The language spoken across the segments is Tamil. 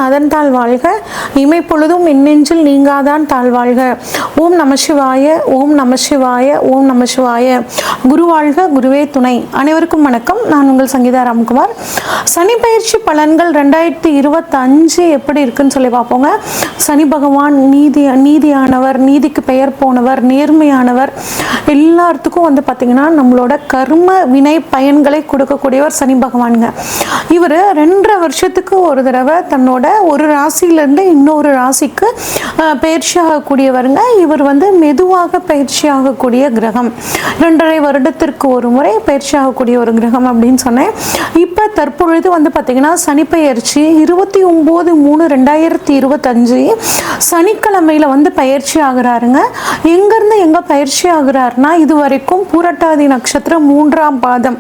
அதன் தாழ் வாழ்க, இமைப்பொழுதும் என்னெஞ்சில் நீங்காதான் தாழ்வாழ்க. ஓம் நம சிவாய, ஓம் நம சிவாய, ஓம் நம சிவாய. குரு வாழ்க, குருவே துணை. அனைவருக்கும் வணக்கம். நான் உங்கள் சங்கீதா ராம்குமார். சனி பயிற்சி பலன்கள் 2025 எப்படி இருக்குன்னு சொல்லி பார்ப்போங்க. சனி பகவான் நீதியானவர், நீதிக்கு பெயர் போனவர், நேர்மையானவர். எல்லாத்துக்கும் பார்த்தீங்கன்னா நம்மளோட கர்ம வினை பயன்களை கொடுக்கக்கூடியவர் சனி பகவானுங்க. இவர் 2.5 வருஷத்துக்கு ஒரு தடவை தன்னோட ஒரு ராசியிலேருந்து இன்னொரு ராசிக்கு பயிற்சி ஆகக்கூடியவருங்க. இவர் மெதுவாக பயிற்சி ஆகக்கூடிய கிரகம். 2.5 வருடத்திற்கு ஒரு முறை பயிற்சி ஆகக்கூடிய ஒரு கிரகம் அப்படின்னு சொன்னேன். இப்போ தற்பொழுது பார்த்தீங்கன்னா சனி பயிற்சி 29/3/2025 சனிக்கிழமையில் பயிற்சி ஆகிறாருங்க. எங்கேருந்து எங்கே பயிற்சி ஆகிறாருன்னா, இது வரைக்கும் பூரட்டாதி நட்சத்திரம் 3ஆம் பாதம்,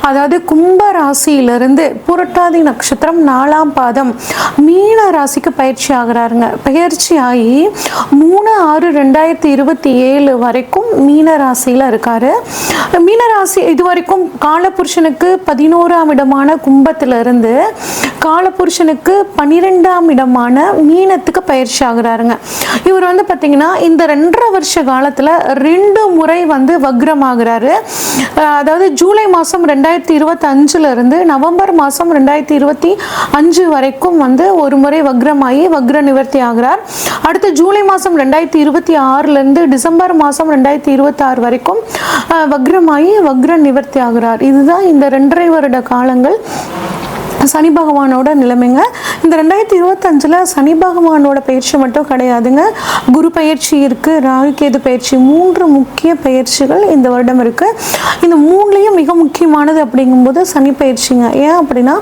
அதாவது கும்ப ராசியிலிருந்து புரட்டாதி நட்சத்திரம் 4ஆம் பாதம் மீன ராசிக்கு பயிற்சி ஆகிறாருங்க. பயிற்சி ஆகி 3/6/2027 வரைக்கும் மீன ராசியில் இருக்காரு. மீனராசி இது வரைக்கும் காலபுருஷனுக்கு 11ஆம் இடமான கும்பத்திலிருந்து காலபுருஷனுக்கு 12ஆம் இடமான மீனத்துக்கு பயிற்சி ஆகிறாருங்க. இவர் பார்த்தீங்கன்னா இந்த 2.5 வருஷ காலத்தில் 2 முறை வக்ரம் ஆகிறாரு. அதாவது ஜூலை மாதம் 2025 இருந்து நவம்பர் மாதம் 2025 வரைக்கும் ஒரு முறை வக்ரமாகி வக்ர நிவர்த்தி ஆகிறார். அடுத்து ஜூலை மாதம் 2026 டிசம்பர் மாதம் 2026 வரைக்கும் வக்ரமாகி வக்ர நிவர்த்தி ஆகிறார். இதுதான் இந்த 2.5 வருட காலங்கள் சனி பகவானோட நிலைமைங்க. இந்த 2025 சனி பகவானோட பயிற்சி மட்டும் கிடையாதுங்க. குரு பயிற்சி இருக்கு, ராகு கேது பயிற்சி, 3 முக்கிய பயிற்சிகள் இந்த வருடம் இருக்கு. இந்த 3லையும் மிக முக்கியமானது அப்படிங்கும்போது சனி பயிற்சிங்க. ஏன் அப்படின்னா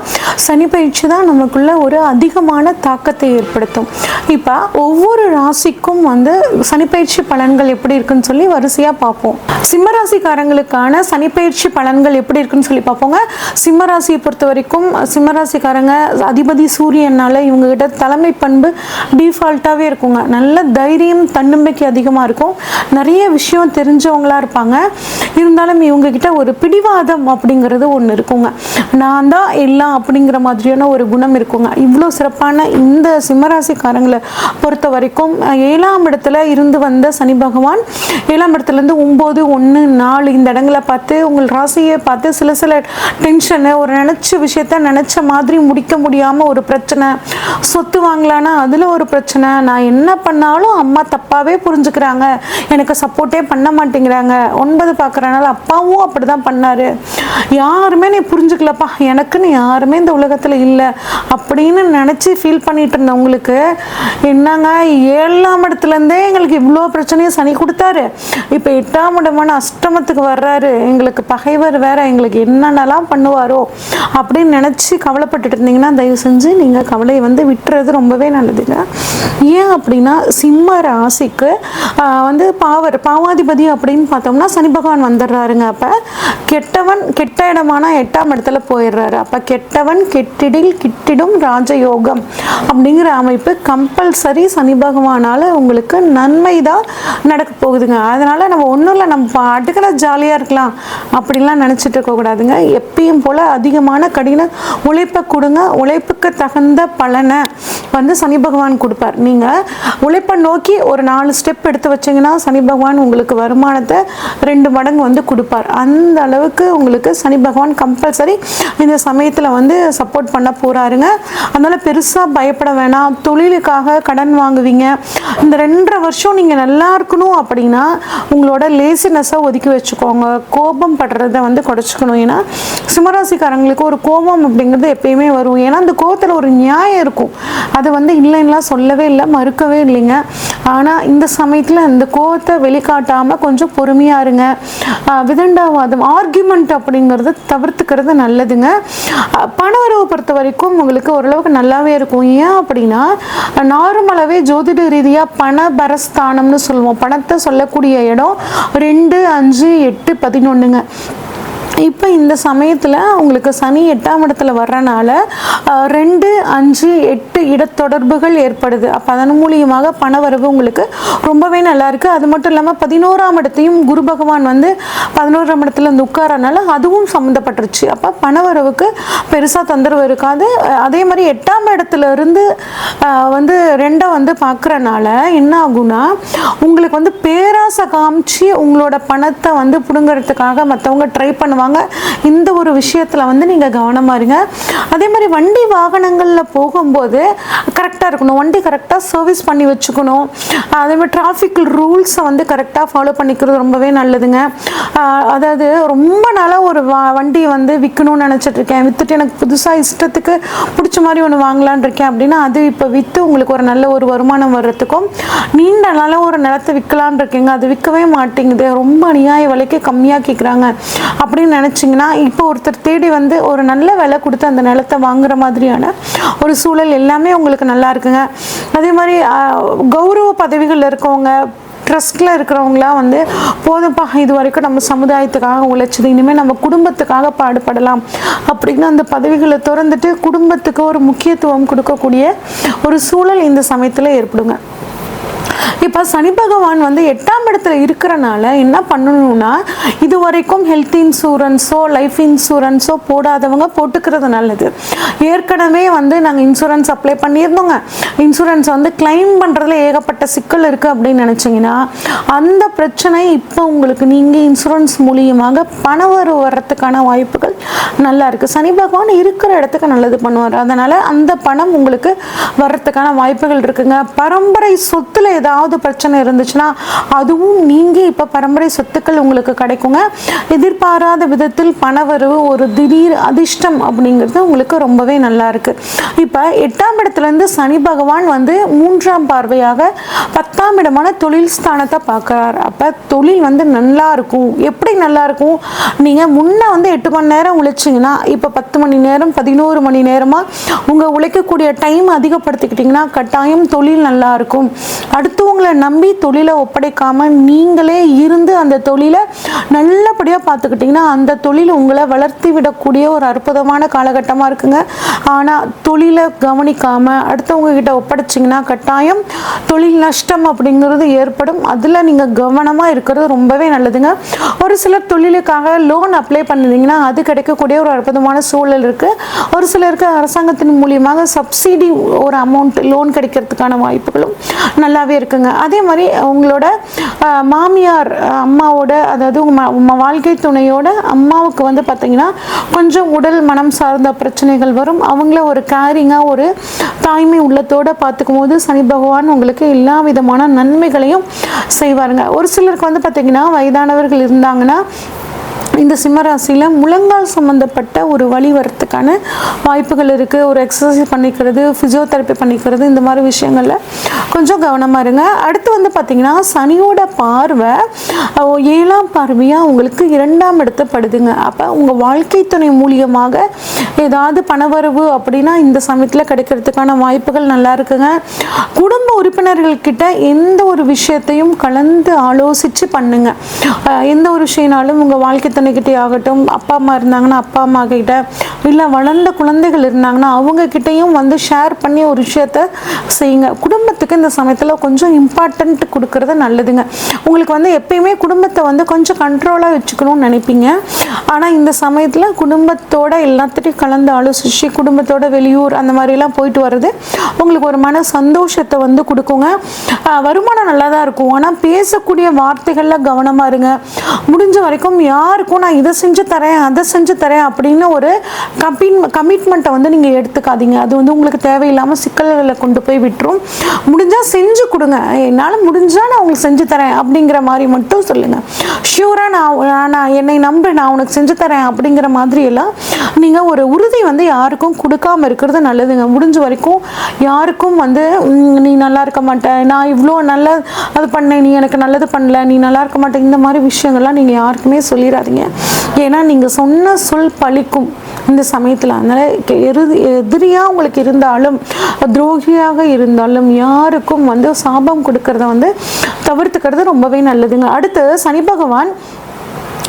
சனி பயிற்சி தான் நமக்குள்ள ஒரு அதிகமான தாக்கத்தை ஏற்படுத்தும். இப்போ ஒவ்வொரு ராசிக்கும் சனி பயிற்சி பலன்கள் எப்படி இருக்குன்னு சொல்லி வரிசையாக பார்ப்போம். சிம்மராசிக்காரங்களுக்கான சனி பயிற்சி பலன்கள் எப்படி இருக்குன்னு சொல்லி பார்ப்போங்க. சிம்மராசியை பொறுத்த வரைக்கும் சிம்மராசிக்காரங்க அதிபதி சூரியனால இவங்க கிட்ட தலைமை பண்பு டிஃபால்ட்டாகவே இருக்குங்க. நல்ல தைரியம், தன்னம்பிக்கை அதிகமாக இருக்கும். நிறைய விஷயம் தெரிஞ்சவங்களா இருப்பாங்க. இருந்தாலும் இவங்க கிட்ட ஒரு பிடிவாதம் அப்படிங்கிறது ஒன்று இருக்குங்க. நான் தான் எல்லாம் அப்படிங்கிற மாதிரியான ஒரு குணம் இருக்குங்க. இவ்வளோ சிறப்பான இந்த சிம்மராசிக்காரங்களை பொறுத்த வரைக்கும் 7ஆம் இடத்துல இருந்து வந்த சனி பகவான் 7ஆம் இடத்துலேருந்து 9, 1, 4 இந்த இடங்களை பார்த்து உங்கள் ராசியை பார்த்து சில டென்ஷனு, ஒரு நினச்ச விஷயத்த நினச்ச மாதிரி முடிக்க முடியாமல் ஒரு பிரச்சனை, சொத்து வாங்கலான்னா அதில் ஒரு பிரச்சனை, நான் என்ன பண்ணாலும் அம்மா தப்பாகவே புரிஞ்சுக்கிறாங்க, எனக்கு சப்போர்ட்டே பண்ண மாட்டேங்கிறாங்க, 9 பார்க்குறனால அப்பாவும் அப்படி தான் பண்ணார், யாருமே நீ புரிஞ்சுக்கலப்பா, எனக்குன்னு யாருமே இந்த உலகத்தில் இல்லை அப்படின்னு நினச்சி ஃபீல் பண்ணிட்டு இருந்தவங்களுக்கு என்னங்க 7ஆம் இடத்துலேருந்தே எங்களுக்கு இவ்வளோ பிரச்சனையும் சனி கொடுத்தாரு, இப்போ 8ஆம் இடமான அஷ்டமத்துக்கு வர்றாரு, எங்களுக்கு பகைவர் வேற, எங்களுக்கு என்னென்னலாம் பண்ணுவாரோ அப்படின்னு நினச்சி கவலைப்பட்டுட்டு இருந்தீங்கன்னா தயவு செஞ்சு நீங்கள் கவலையை விட்டுறது ரொம்பவே நல்லதுங்க. ஏன் அப்படின்னா சிம்ம ராசிக்கு பாவாதிபதி அப்படின்னு பார்த்தோம்னா சனி பகவான் வந்துடுறாருங்க. அப்போ கெட்ட இடமான 8ஆம் இடத்துல போயிடுறாரு. அப்போ கெட்டவன் கெட்டிடில் கிட்டிடும் ராஜயோகம் அப்படிங்கிற அமைப்பு கம்பல்சரி சனி பகவானால் உங்களுக்கு நன்மை தான் நடக்க போகுதுங்க. அதனால் நம்ம ஒன்றும் இல்லை, நம்ம பாட்டுக்கிற ஜாலியாக இருக்கலாம் அப்படின்லாம் நினச்சிட்டு இருக்கக்கூடாதுங்க. எப்பயும் போல் அதிகமான கடின உழைப்பை கொடுங்க. உழைப்புக்கு தகுந்த பலனை சனி பகவான் கொடுப்பார். நீங்கள் உழைப்பை நோக்கி ஒரு 4 ஸ்டெப் எடுத்து வச்சிங்கன்னா சனி பகவான் உங்களுக்கு வருமானத்தை 2 மடங்கு கொடுப்பார். அந்த அளவுக்கு உங்களுக்கு சனி பகவான் கம்பல்சரி இந்த சமயத்தில் சப்போர்ட் பண்ண போகிறாருங்க. அதனால் பெருசாக பயப்பட வேணாம். தொழிலுக்காக கடன் வாங்குவீங்க. இந்த 2.5 வருஷம் நீங்கள் நல்லா இருக்கணும் அப்படின்னா உங்களோட லேசினஸை ஒதுக்கி வச்சுக்கோங்க. கோபம் படுறதை குறைச்சிக்கணும். ஏன்னா சிம்மராசிக்காரங்களுக்கு ஒரு கோபம் அப்படிங்கிறது எப்பயுமே வரும். ஏன்னா அந்த கோபத்தில் ஒரு நியாயம் இருக்கும். அதை இல்லைன்னா சொல்லவே இல்லை, மறுக்கவே இல்லைங்க. ஆனால் இந்த சமயத்தில் அந்த கோபத்தை வெளிக்காட்டாமல் கொஞ்சம் பொறுமையாக இருங்க. விதண்டாவாதம், ஆர்கியூமெண்ட் அப்படிங்கிறது தவிர்த்துக்கிறது நல்லதுங்க. பணவரவை பொறுத்த வரைக்கும் உங்களுக்கு ஓரளவுக்கு நல்லாவே இருக்கும். ஏன் அப்படின்னா நார்மலாகவே ஜோதிட ரீதியாக பணபரஸ்தானம்னு சொல்லுவோம். பணத்தை சொல்லக்கூடிய இடம் 2, 5, 8, 11ங்க. இப்போ இந்த சமயத்தில் உங்களுக்கு சனி 8ஆம் இடத்துல வர்றனால 2, 5, 8 இடத்தொடர்புகள் ஏற்படுது. அப்போ அதன் மூலியமாக பணவரவு உங்களுக்கு ரொம்பவே நல்லா இருக்கு. அது மட்டும் இல்லாமல் 11ஆம் இடத்தையும் குரு பகவான் வந்து 11ஆம் இடத்துல இருந்து உட்காரனால அதுவும் சம்மந்தப்பட்டுருச்சு. அப்போ பணவரவுக்கு பெருசாக தொந்தரவு இருக்காது. அதே மாதிரி 8ஆம் இடத்துல இருந்து வந்து 2 வந்து பார்க்குறனால என்ன ஆகும்னா உங்களுக்கு வந்து பேராசை காமிச்சு உங்களோட பணத்தை வந்து பிடுங்கிறதுக்காக மற்றவங்க ட்ரை பண்ணுவாங்க. இந்த ஒரு விஷயத்தில் வந்து நீங்கள் கவனமாக இருங்க. அதே மாதிரி வண்டி வாகனங்களில் போகும்போது கரெக்டாக இருக்கணும். வண்டி கரெக்டாக சர்வீஸ் பண்ணி வச்சுக்கணும். அதே மாதிரி டிராஃபிக் ரூல்ஸை வந்து கரெக்டாக ஃபாலோ பண்ணிக்கிறது ரொம்பவே நல்லதுங்க. அதாவது ரொம்ப நாளாக ஒரு வண்டியை வந்து விற்கணும்னு நினச்சிட்ருக்கேன், விற்றுட்டு எனக்கு புதுசாக இஷ்டத்துக்கு பிடிச்ச மாதிரி ஒன்று வாங்கலான் இருக்கேன் அப்படின்னா அது இப்போ விற்று உங்களுக்கு ஒரு நல்ல ஒரு வருமானம் வர்றதுக்கும், நீண்ட நாளாக ஒரு நிலத்தை விற்கலான் இருக்கீங்க, அது விற்கவே மாட்டேங்குது, ரொம்ப அநியாய விலைக்கு கம்மியாக கேட்குறாங்க அப்படின்னு நினச்சிங்கன்னா இப்போ ஒருத்தர் தேடி வந்து ஒரு நல்ல விலை கொடுத்து அந்த நிலத்தை வாங்குற மாதிரியான ஒரு சூழல் எல்லாமே உங்களுக்கு நல்லா இருக்குங்க. அதே மாதிரி கௌரவ பதவிகளில் இருக்கவங்க, ட்ரஸ்ட்டில் இருக்கிறவங்களாம் வந்து போதும்ப்பா இது வரைக்கும் நம்ம சமுதாயத்துக்காக உழைச்சது, இனிமேல் நம்ம குடும்பத்துக்காக பாடுபடலாம் அப்படின்னு அந்த பதவிகளை திறந்துட்டு குடும்பத்துக்கு ஒரு முக்கியத்துவம் கொடுக்கக்கூடிய ஒரு சூழல் இந்த சமயத்தில் ஏற்படுங்க. இப்போ சனி பகவான் வந்து 8ஆம் இடத்துல இருக்கிறனால என்ன பண்ணணும்னா இது வரைக்கும் ஹெல்த் இன்சூரன்ஸோ லைஃப் இன்சூரன்ஸோ போடாதவங்க போட்டுக்கிறது நல்லது. ஏற்கனவே வந்து நாங்கள் இன்சூரன்ஸ் அப்ளை பண்ணியிருந்தோங்க, இன்சூரன்ஸ் வந்து கிளைம் பண்ணுறதுல ஏகப்பட்ட சிக்கல் இருக்குது அப்படின்னு நினச்சிங்கன்னா அந்த பிரச்சனை இப்போ உங்களுக்கு நீங்கள் இன்சூரன்ஸ் மூலியமாக பணவரவு வர்றதுக்கான வாய்ப்புகள் நல்லா இருக்குது. சனி பகவான் இருக்கிற இடத்துக்கு நல்லது பண்ணுவார். அதனால் அந்த பணம் உங்களுக்கு வர்றதுக்கான வாய்ப்புகள் இருக்குங்க. பரம்பரை சொத்தில் ஏதாவது பிரச்சனை இருந்துச்சுன்னா அதுவும் நீங்க இப்ப பரம்பரை சொத்துக்கள் உங்களுக்கு கிடைக்குங்க. எதிர்பாராத விதத்தில் பணவரவு, ஒரு திடீர் அதிர்ஷ்டம் அப்படிங்கிறது உங்களுக்கு ரொம்பவே நல்லா இருக்கு. இப்ப 8ஆம் இடத்துல இருந்து சனி பகவான் வந்து 3ஆம் பார்வையாக 10ஆம் இடமான தொழில் ஸ்தானத்தை பார்க்கிறார். அப்ப தொழில் வந்து நல்லா இருக்கும். எப்படி நல்லா இருக்கும்? நீங்க முன்ன வந்து 8 மணி நேரம் உழைச்சிங்கன்னா இப்ப 10 மணி நேரம் 11 மணி நேரமா உங்க உழைக்கக்கூடிய டைம் அதிகப்படுத்திக்கிட்டீங்கன்னா கட்டாயம் தொழில் நல்லா இருக்கும். அடுத்தவங்களை நம்பி தொழிலை ஒப்படைக்காம நீங்களே இருந்து அந்த தொழிலை நல்லபடியாக பார்த்துக்கிட்டிங்கன்னா அந்த தொழில் உங்களை வளர்த்தி விடக்கூடிய ஒரு அற்புதமான காலகட்டமாக இருக்குங்க. ஆனால் தொழிலை கவனிக்காமல் அடுத்தவங்க கிட்ட ஒப்படைச்சிங்கன்னா கட்டாயம் தொழில் நஷ்டம் அப்படிங்கிறது ஏற்படும். அதில் நீங்கள் கவனமாக இருக்கிறது ரொம்பவே நல்லதுங்க. ஒரு சிலர் தொழிலுக்காக லோன் அப்ளை பண்ணிருந்தீங்கன்னா அது கிடைக்கக்கூடிய ஒரு அற்புதமான சூழல் இருக்குது. ஒரு சிலருக்கு அரசாங்கத்தின் மூலியமாக சப்சிடி ஒரு அமௌண்ட் லோன் கிடைக்கிறதுக்கான வாய்ப்புகளும் நல்லாவே இருக்குங்க. அதே மாதிரி உங்களோட மாமியார் அம்மாவோட, அதாவது உங்கள் வாழ்க்கை துணையோட அம்மாவுக்கு வந்து பார்த்தீங்கன்னா கொஞ்சம் உடல் மனம் சார்ந்த பிரச்சனைகள் வரும். அவங்கள ஒரு கேரிங்காக ஒரு தாய்மை உள்ளத்தோடு பார்த்துக்கும் போது சனி பகவான் உங்களுக்கு எல்லா விதமான நன்மைகளையும் செய்வாருங்க. ஒரு சிலருக்கு வந்து பார்த்தீங்கன்னா வயதானவர்கள் இருந்தாங்கன்னா இந்த சிம்மராசியில் முழங்கால் சம்மந்தப்பட்ட ஒரு வலி வரத்துக்கான வாய்ப்புகள் இருக்குது. ஒரு எக்ஸசைஸ் பண்ணிக்கிறது, ஃபிசியோதெரப்பி பண்ணிக்கிறது, இந்த மாதிரி விஷயங்களில் கொஞ்சம் கவனமாக இருங்க. அடுத்து வந்து பார்த்திங்கன்னா சனியோட பார்வை 7ஆம் பார்வையாக உங்களுக்கு 2ஆம் இடத்தை படுதுங்க. அப்போ உங்கள் வாழ்க்கை துணை மூலியமாக ஏதாவது பணவரவு அப்படின்னா இந்த சமயத்தில் கிடைக்கிறதுக்கான வாய்ப்புகள் நல்லா இருக்குங்க. குடும்ப உறுப்பினர்கள்கிட்ட எந்த ஒரு விஷயத்தையும் கலந்து ஆலோசித்து பண்ணுங்க. எந்த ஒரு விஷயம்னாலும் உங்கள் வாழ்க்கை துணைக்கிட்டே ஆகட்டும், அப்பா அம்மா இருந்தாங்கன்னா அப்பா அம்மா கிட்ட, இல்லை வளர்ந்த குழந்தைகள் இருந்தாங்கன்னா அவங்க கிட்டையும் வந்து ஷேர் பண்ணி ஒரு விஷயத்த செய்யுங்க. குடும்பத்துக்கு இந்த சமயத்தில் கொஞ்சம் இம்பார்ட்டன்ட் கொடுக்கறது நல்லதுங்க. உங்களுக்கு வந்து எப்பயுமே குடும்பத்தை வந்து கொஞ்சம் கண்ட்ரோலாக வச்சுக்கணும்னு நினைப்பீங்க. ஆனால் இந்த சமயத்தில் குடும்பத்தோட எல்லாத்தையும் கலந்து ஆலோசிச்சு குடும்பத்தோட வெளியூர் அந்த மாதிரிலாம் போயிட்டு வர்றது உங்களுக்கு ஒரு மன சந்தோஷத்தை வந்து கொடுக்குங்க. வருமானம் நல்லா தான் இருக்கும். ஆனால் பேசக்கூடிய வார்த்தைகளில் கவனமாக இருங்க. முடிஞ்ச வரைக்கும் யாருக்கும் நான் இதை செஞ்சு தரேன் அதை செஞ்சு தரேன் அப்படின்னு ஒரு கமிட்மெண்ட்டை வந்து நீங்கள் எடுத்துக்காதீங்க. அது வந்து உங்களுக்கு தேவையில்லாமல் சிக்கல்களை கொண்டு போய் விட்டுரும். முடிஞ்சால் செஞ்சு கொடுங்க. என்னால் முடிஞ்சால் நான் உங்களுக்கு செஞ்சு தரேன் அப்படிங்கிற மாதிரி மட்டும் சொல்லுங்கள். ஷியூராக நான் என்னை நம்பு, நான் உனக்கு செஞ்சு தரேன் அப்படிங்கிற மாதிரி எல்லாம் நீங்கள் ஒரு உறுதி வந்து யாருக்கும் கொடுக்காம இருக்கிறது நல்லதுங்க. முடிஞ்ச வரைக்கும் யாருக்கும் வந்து நீ நல்லா இருக்க மாட்டேன், நான் இவ்வளோ நல்ல அது பண்ணேன், நீ எனக்கு நல்லது பண்ணல, நீ நல்லா இருக்க மாட்டேன், இந்த மாதிரி விஷயங்கள்லாம் நீங்கள் யாருக்குமே சொல்லிடாதீங்க. ஏன்னா நீங்கள் சொன்ன சொல் பழிக்கும் இந்த சமயத்தில். அதனால் எதிரியாக உங்களுக்கு இருந்தாலும் துரோகியாக இருந்தாலும் யாருக்கும் வந்து சாபம் கொடுக்கறத வந்து தவிர்த்துக்கிறது ரொம்பவே நல்லதுங்க. அடுத்து சனி பகவான்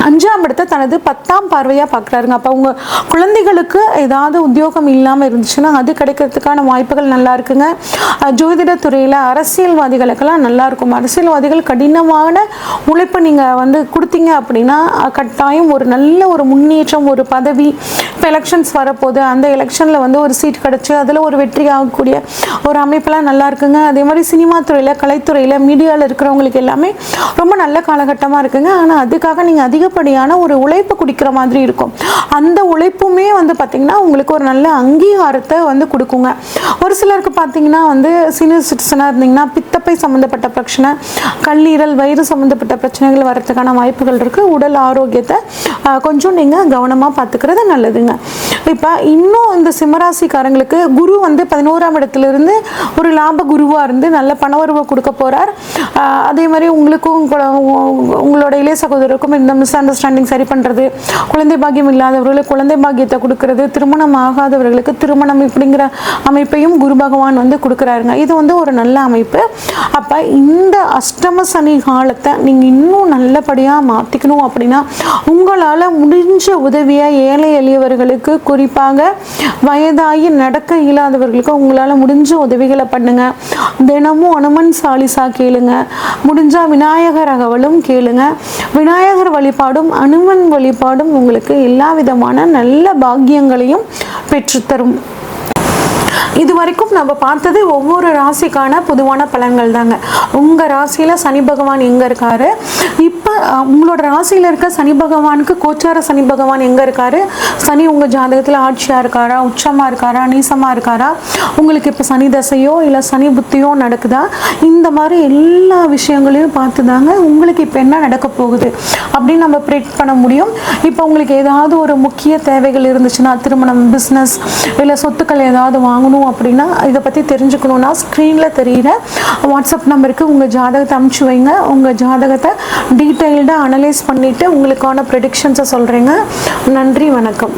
5ஆம் இடத்தை தனது 10ஆம் பார்வையாக பார்க்குறாருங்க. அப்போ உங்கள் குழந்தைகளுக்கு ஏதாவது உத்தியோகம் இல்லாமல் இருந்துச்சுன்னா அது கிடைக்கிறதுக்கான வாய்ப்புகள் நல்லா இருக்குங்க. ஜோதிட துறையில் அரசியல்வாதிகளுக்கெல்லாம் நல்லா இருக்கும். அரசியல்வாதிகள் கடினமான உழைப்பு நீங்கள் கொடுத்தீங்க அப்படின்னா கட்டாயம் ஒரு நல்ல ஒரு முன்னேற்றம், ஒரு பதவி. இப்போ எலெக்ஷன்ஸ் வரப்போகுது, அந்த எலெக்ஷனில் ஒரு சீட் கிடச்சி அதில் ஒரு வெற்றி ஆகக்கூடிய ஒரு அமைப்பெல்லாம் நல்லா இருக்குங்க. அதே மாதிரி சினிமா துறையில், கலைத்துறையில், மீடியாவில் இருக்கிறவங்களுக்கு எல்லாமே ரொம்ப நல்ல காலகட்டமாக இருக்குங்க. ஆனால் அதுக்காக நீங்கள் அதிகப்படியான ஒரு உழைப்பு குடிக்கிற மாதிரி இருக்கும். அந்த உழைப்புமே பார்த்திங்கன்னா உங்களுக்கு ஒரு நல்ல அங்கீகாரத்தை கொடுக்குங்க. ஒரு சிலருக்கு பார்த்திங்கன்னா சீனியர் சிட்டிசனாக இருந்தீங்கன்னா பித்தப்பை சம்மந்தப்பட்ட பிரச்சனை, கல்லீரல், வயிறு சம்மந்தப்பட்ட பிரச்சனைகள் வரதுக்கான வாய்ப்புகள் இருக்குது. உடல் ஆரோக்கியத்தை கொஞ்சம் நீங்கள் கவனமாக பார்த்துக்கிறது நல்லதுங்க. இப்போ இன்னும் இந்த சிம்மராசிக்காரங்களுக்கு குரு 11ஆம் இடத்துலேருந்து ஒரு லாப குருவாக இருந்து நல்ல பணவரவை கொடுக்க போகிறார். அதே மாதிரி உங்களுக்கும் உங்களோட இளைய சகோதரருக்கும் இந்த மிஸ் அண்டர்ஸ்டாண்டிங் சரி பண்ணுறது, குழந்தை பாக்கியம் இல்லாதவர்களுக்கு குழந்தை பாக்கியத்தை கொடுக்கறது, திருமணம் ஆகாதவர்களுக்கு திருமணம் இப்படிங்கிற அமைப்பையும் குரு பகவான் கொடுக்குறாருங்க. இது ஒரு நல்ல அமைப்பு. அப்போ இந்த அஷ்டம சனி காலத்தை நீங்கள் இன்னும் நல்லபடியாக மாற்றிக்கணும் அப்படின்னா உங்களால் முடிஞ்ச உதவியை ஏழை எளியவர்களுக்கு, குறிப்பாக வயதாகி நடக்க இயலாதவர்களுக்கு உங்களால் முடிஞ்ச உதவிகளை பண்ணுங்க. தினமும் அனுமன் சாலிசா கேளுங்க. முடிஞ்சால் விநாயகர் அகவலும் கேளுங்க. விநாயகர் வழிபாடும் அனுமன் வழிபாடும் உங்களுக்கு எல்லா விதமான நல்ல பாக்கியங்களையும் பெற்றுத்தரும். இது வரைக்கும் நம்ம பார்த்தது ஒவ்வொரு ராசிக்கான பொதுவான பலன்கள் தாங்க. உங்கள் ராசியில் சனி பகவான் எங்கே இருக்காரு, இப்போ உங்களோட ராசியில் இருக்க சனி பகவானுக்கு கோச்சார சனி பகவான் எங்கே இருக்காரு, சனி உங்கள் ஜாதகத்தில் ஆட்சியாக இருக்காரா, உச்சமாக இருக்காரா, நீசமாக இருக்காரா, உங்களுக்கு இப்போ சனி தசையோ இல்லை சனி புத்தியோ நடக்குதா, இந்த மாதிரி எல்லா விஷயங்களையும் பார்த்து தாங்க உங்களுக்கு இப்போ என்ன நடக்க போகுது அப்படின்னு நம்ம ப்ரெடிக்ட் பண்ண முடியும். இப்போ உங்களுக்கு ஏதாவது ஒரு முக்கிய தேவைகள் இருந்துச்சுன்னா, திருமணம், பிஸ்னஸ் இல்லை சொத்துக்கள் ஏதாவது வாங்கணும் அப்படின்னா இதை பற்றி தெரிஞ்சுக்கணுன்னா ஸ்க்ரீனில் தெரிகிற வாட்ஸ்அப் நம்பருக்கு உங்கள் ஜாதகத்தை அனுப்பிச்சு வைங்க. உங்கள் ஜாதகத்தை டீட்டெயில்டாக அனலைஸ் பண்ணிவிட்டு உங்களுக்கான ப்ரெடிக்ஷன்ஸை சொல்கிறேங்க. நன்றி, வணக்கம்.